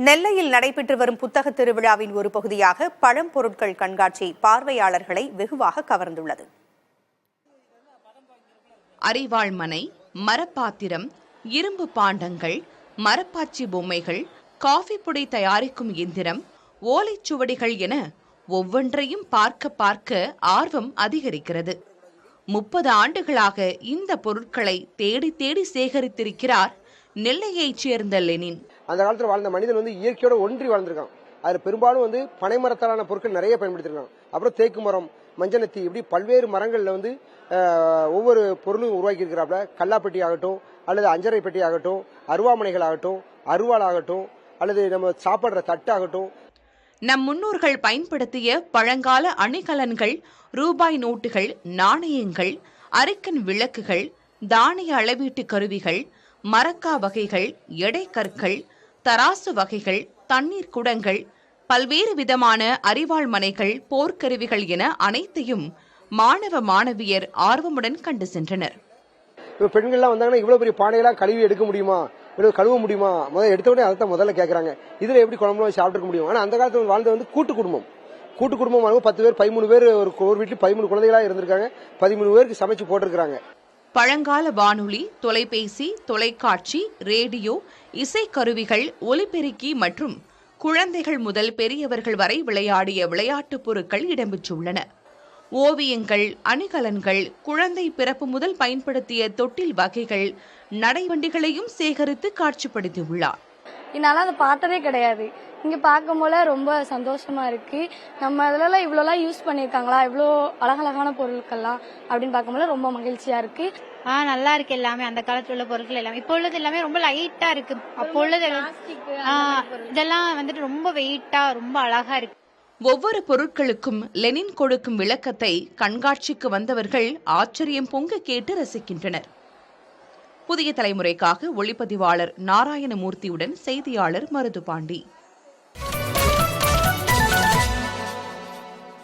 நெல்லையில் நடைபெற்று வரும் புத்தக திருவிழாவின் ஒரு பகுதியாக பழம்பொருட்கள் கண்காட்சி பார்வையாளர்களை வெகுவாக கவர்ந்துள்ளது. அரிவாள் மனை, மரப்பாத்திரம், இரும்பு பாண்டங்கள், மரப்பாச்சி பொம்மைகள், காஃபி பொடி தயாரிக்கும் இயந்திரம், ஓலைச்சுவடிகள் என ஒவ்வொன்றையும் பார்க்க பார்க்க ஆர்வம் அதிகரிக்கிறது. 30 ஆண்டுகளாக இந்த பொருட்களை தேடி தேடி சேகரித்திருக்கிறார் நெல்லையைச் சேர்ந்த லெனின். அந்த காலத்தில் வாழ்ந்த மனிதன் இயற்கையோட ஒன்றி வாழ்ந்திருக்கான். அதில் பெரும்பாலும் பனை மரத்தாலான பொருட்கள் நிறைய பயன்படுத்திருக்கான். அப்புறம் தேக்கு மரம், மஞ்சனத்தி, இப்படி பல்வேறு மரங்கள்ல ஒவ்வொரு பொருளும் உருவாக்கி இருக்கிறாப்ல. கல்லாப்பெட்டி ஆகட்டும், அல்லது அஞ்சரை பெட்டி ஆகட்டும், அருவாமனைகள் ஆகட்டும், அருவாள் ஆகட்டும், அல்லது நம்ம சாப்பிடுற தட்டு ஆகட்டும். நம் முன்னோர்கள் பயன்படுத்திய பழங்கால அணிகலன்கள், ரூபாய் நோட்டுகள், நாணயங்கள், அரிக்கன் விளக்குகள், தானிய அளவீட்டு கருவிகள், மரக்கா வகைகள், எடை கற்கள், தராசு வகைகள், தண்ணீர் குடங்கள், பல்வேறு விதமான அரிவாள் மனைகள், போர்க்கருவிகள் என அனைத்தையும் மாணவ மாணவியர் ஆர்வமுடன் கண்டு சென்றனர். பெண்கள்லாம் வந்தாங்கன்னா இவ்வளவு பெரிய பானையெல்லாம் கழுவி எடுக்க முடியுமா, இவ்வளவு கழுவ முடியுமா, எடுத்த உடனே அதை முதல்ல கேட்கறாங்க. இதுல எப்படி குழம்புல சாப்பிட்டுக்க முடியும்? ஆனா அந்த காலத்துல வாழ்ந்த கூட்டு குடும்பம் 10 பேர் 13 பேர் ஒரு வீட்டுல 13 குழந்தைகளா இருந்திருக்காங்க. 13 பேருக்கு சமைச்சு போட்டிருக்காங்க. பழங்கால வானொலி, தொலைபேசி, தொலைக்காட்சி, ரேடியோ, இசைக்கருவிகள், ஒலிபெருக்கி மற்றும் குழந்தைகள் முதல் பெரியவர்கள் வரை விளையாடிய விளையாட்டுப் பொருட்கள் இடம்பெற்றுள்ளன. ஓவியங்கள், அணிகலன்கள், குழந்தை பிறப்பு முதல் பயன்படுத்திய தொட்டில் வகைகள், நடைவண்டிகளையும் சேகரித்து காட்சிப்படுத்தியுள்ளார். என்னால் அதை பார்த்ததே கிடையாது. இங்கே பார்க்கும் போல ரொம்ப சந்தோஷமா இருக்கு. நம்ம இதெல்லாம் இவ்வளோலாம் யூஸ் பண்ணியிருக்காங்களா, இவ்வளோ அழகழகான பொருட்கள்லாம் அப்படின்னு பார்க்கும்போது ரொம்ப மகிழ்ச்சியா இருக்கு. நல்லா இருக்கு. எல்லாமே அந்த காலத்துல உள்ள பொருட்கள் எல்லாமே இப்போ உள்ளது எல்லாமே ரொம்ப லைட்டா இருக்கு. அப்போ உள்ளது இதெல்லாம் ரொம்ப வெயிட்டா ரொம்ப அழகா இருக்கு. ஒவ்வொரு பொருட்களுக்கும் லெனின் கொடுக்கும் விளக்கத்தை கண்காட்சிக்கு வந்தவர்கள் ஆச்சரியம் பொங்க கேட்டு ரசிக்கின்றனர். புதிய தலைமுறைக்காக ஒளிப்பதிவாளர் நாராயணமூர்த்தியுடன் செய்தியாளர் மருதுபாண்டி.